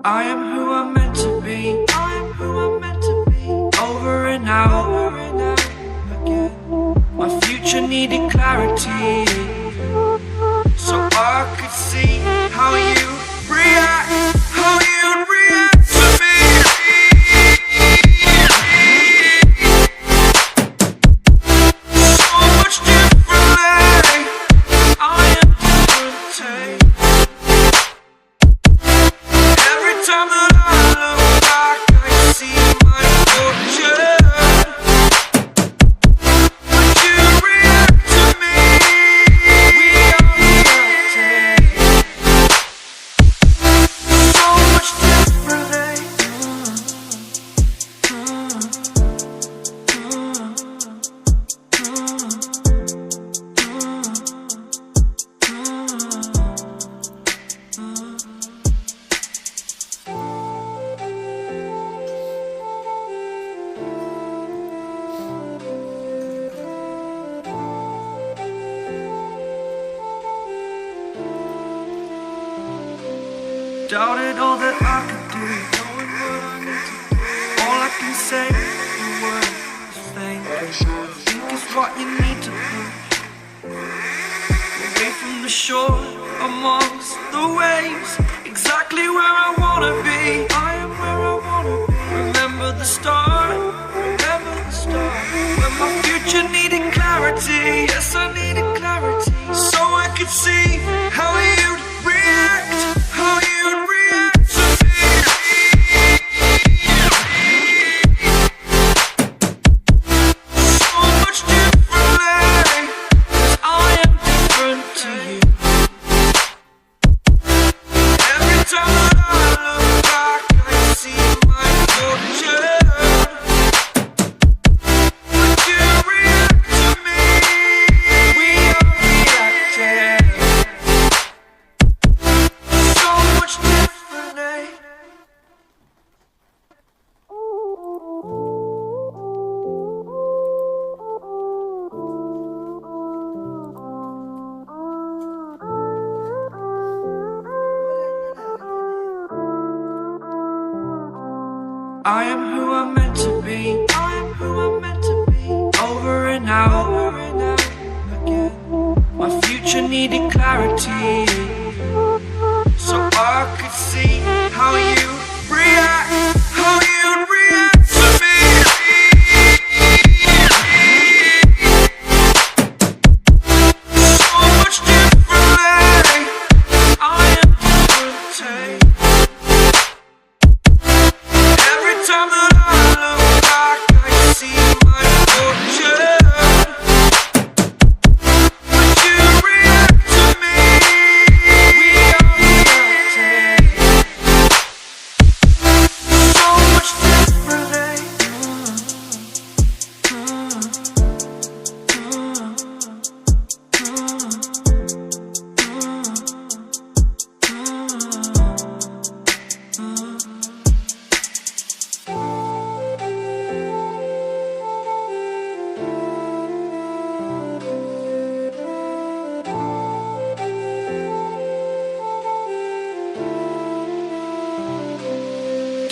I am who I'm meant to be. I am who I'm meant to be. Over and out again. My future needed clarity, so I could see how you react, how you'd react to me. So much differently. I am different. Every time that I look back, I see my fortune. Would you react to me? We are reacting so much differently. Doubted all that I could do, knowing what I need to do. All I can say, the word is thank you. I think it's what you need to push away from the shore, amongst the waves, exactly where I wanna be. I am where I wanna be. Remember the start, when my future needed clarity. Yes, I needed clarity, so I could see how you'd react, how you'd react to me. So much differently, 'cause I am different to you. Every time that I look back, I see my fortune. Would you react to me? We are reacting so much differently. I am who I'm meant to be. I am who I'm meant to be. Over and out again. My future needed clarity, so I could see how you react, how you'd react to me. So much differently. I am different. Every time that I look back, I see my fortune. Would you react to me? We are reacting so much differently.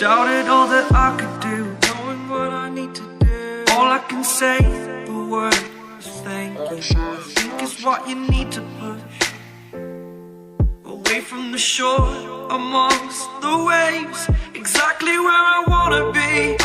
Doubted all that I could do, knowing what I need to do. All I can say, the word is thank you. I think it's what you need to push away from the shore, amongst the waves, exactly where I wanna be.